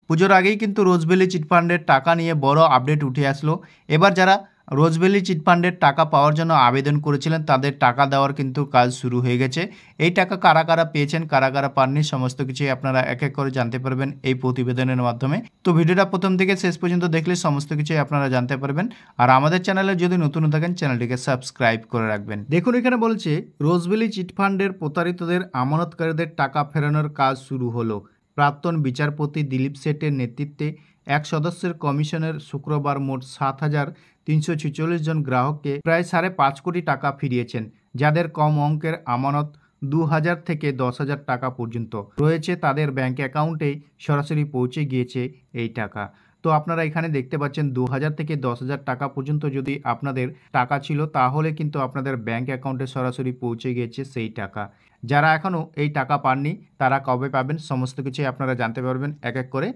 পুজোর আগেই কিন্তু রোজভ্যালি চিটফান্ডের টাকা নিয়ে বড় আপডেট উঠে আসলো। এবার যারা রোজভ্যালি চিটফান্ডের টাকা পাওয়ার জন্য আবেদন করেছিলেন তাদের টাকা দেওয়ার কিন্তু কাজ শুরু হয়ে গেছে। এই টাকা কারা কারা পেয়েছেন, কারা কারা পাননি, সমস্ত কিছুই আপনারা এক এক করে জানতে পারবেন এই প্রতিবেদনের মাধ্যমে। তো ভিডিওটা প্রথম থেকে শেষ পর্যন্ত দেখলে সমস্ত কিছুই আপনারা জানতে পারবেন। আর আমাদের চ্যানেলে যদি নতুন থাকেন চ্যানেলটিকে সাবস্ক্রাইব করে রাখবেন। দেখুন এখানে বলছে রোজভ্যালি চিটফান্ডের প্রতারিতদের আমানতকারীদের টাকা ফেরানোর কাজ শুরু হলো। প্রাক্তন বিচারপতি দিলীপ শেঠের নেতৃত্বে এক সদস্যের কমিশনের শুক্রবার মোট 7,346 জন গ্রাহককে প্রায় 5.5 কোটি টাকা ফিরিয়েছেন, যাদের কম অঙ্কের আমানত 2,000 থেকে 10,000 টাকা পর্যন্ত রয়েছে। তাদের ব্যাঙ্ক অ্যাকাউন্টেই সরাসরি পৌঁছে গিয়েছে এই টাকা। তো আপনারা এখানে দেখতে পাচ্ছেন 2,000 থেকে 10,000 টাকা পর্যন্ত যদি আপনাদের টাকা ছিল তাহলে কিন্তু আপনাদের ব্যাঙ্ক অ্যাকাউন্টে সরাসরি পৌঁছে গিয়েছে সেই টাকা। যারা এখনও এই টাকা পাননি তারা কবে পাবেন সমস্ত কিছুই আপনারা জানতে পারবেন এক এক করে।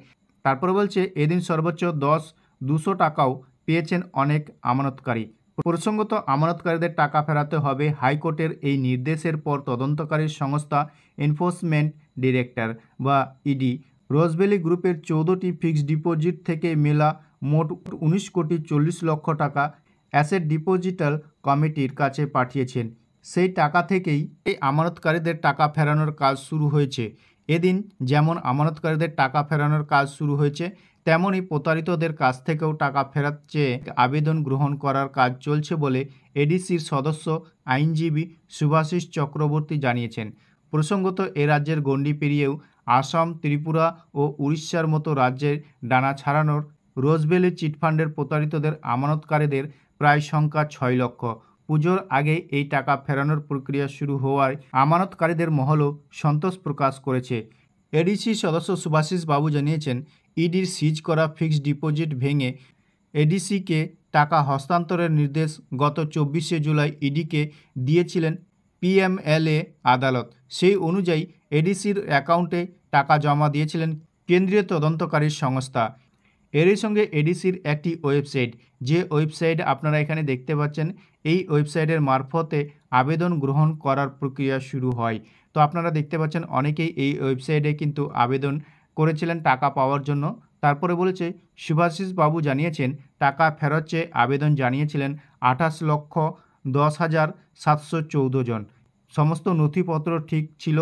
তারপরে বলছে এদিন সর্বোচ্চ 200 টাকাও পেয়েছেন অনেক আমানতকারী। প্রসঙ্গত আমানতকারীদের টাকা ফেরাতে হবে হাইকোর্টের এই নির্দেশের পর তদন্তকারী সংস্থা এনফোর্সমেন্ট ডিরেক্টর বা ইডি রোজভ্যালি গ্রুপের 14টি ফিক্সড ডিপোজিট থেকে মেলা মোট 19,40,00,000 টাকা অ্যাসেট ডিপোজিটাল কমিটির কাছে পাঠিয়েছেন। সেই টাকা থেকেই এই আমানতকারীদের টাকা ফেরানোর কাজ শুরু হয়েছে। এদিন যেমন আমানতকারীদের টাকা ফেরানোর কাজ শুরু হয়েছে, তেমনই প্রতারিতদের কাছ থেকেও টাকা ফেরার চেয়ে আবেদন গ্রহণ করার কাজ চলছে বলে এডিসির সদস্য আইনজীবী শুভাশিস চক্রবর্তী জানিয়েছেন। প্রসঙ্গত এ রাজ্যের গণ্ডি পেরিয়েও আসাম, ত্রিপুরা ও উড়িষ্যার মতো রাজ্যের ডানা ছাড়ানোর রোজভ্যালি চিটফান্ডের প্রতারিতদের আমানতকারীদের প্রায় সংখ্যা 6 লক্ষ। পুজোর আগে এই টাকা ফেরানোর প্রক্রিয়া শুরু হওয়ায় আমানতকারীদের মহলও সন্তোষ প্রকাশ করেছে। এডিসি সদস্য শুভাশিস বাবু জানিয়েছেন, ইডির সিজ করা ফিক্সড ডিপোজিট ভেঙে এডিসিকে টাকা হস্তান্তরের নির্দেশ গত 24শে জুলাই ইডিকে দিয়েছিলেন পিএমএলএ আদালত। সেই অনুযায়ী এডিসির অ্যাকাউন্টে টাকা জমা দিয়েছিলেন কেন্দ্রীয় তদন্তকারী সংস্থা। এরই সঙ্গে এডিসির একটি ওয়েবসাইট, যে ওয়েবসাইট আপনারা এখানে দেখতে পাচ্ছেন, এই ওয়েবসাইটের মারফতে আবেদন গ্রহণ করার প্রক্রিয়া শুরু হয়। তো আপনারা দেখতে পাচ্ছেন অনেকেই এই ওয়েবসাইটে কিন্তু আবেদন করেছিলেন টাকা পাওয়ার জন্য। তারপরে বলেছে শুভাশিস বাবু জানিয়েছেন টাকা ফেরত চেয়ে আবেদন জানিয়েছিলেন 28,10,714 জন। সমস্ত নথিপত্র ঠিক ছিল।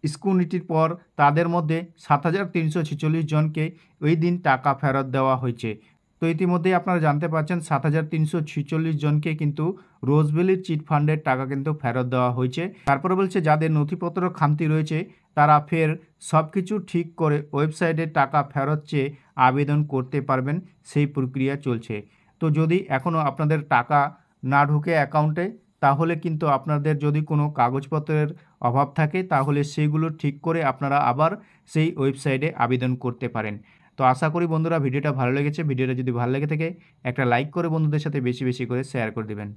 স্ক্রুটিনির পর তাদের মধ্যে 7,346 জনকে ওই দিন টাকা ফেরত দেওয়া হয়েছে। তো ইতিমধ্যেই আপনারা জানতে পারছেন 7,346 জনকে কিন্তু রোজভ্যালি চিটফান্ডের টাকা কিন্তু ফেরত দেওয়া হয়েছে। তারপরে বলছে যাদের নথিপত্র খামতি রয়েছে তারা ফের সব কিছু ঠিক করে ওয়েবসাইটে টাকা ফেরত চেয়ে আবেদন করতে পারবেন, সেই প্রক্রিয়া চলছে। তো যদি এখনও আপনাদের টাকা না ঢুকে অ্যাকাউন্টে, তাহলে কিন্তু আপনাদের যদি কোনো কাগজপত্রের অভাব থাকে তাহলে সেইগুলো ঠিক করে আপনারা আবার সেই ওয়েবসাইটে আবেদন করতে পারেন। তো আশা করি বন্ধুরা ভিডিওটা ভালো লেগেছে। ভিডিওটা যদি ভালো লেগে থাকে একটা লাইক করে বন্ধুদের সাথে বেশি বেশি করে শেয়ার করে দেবেন।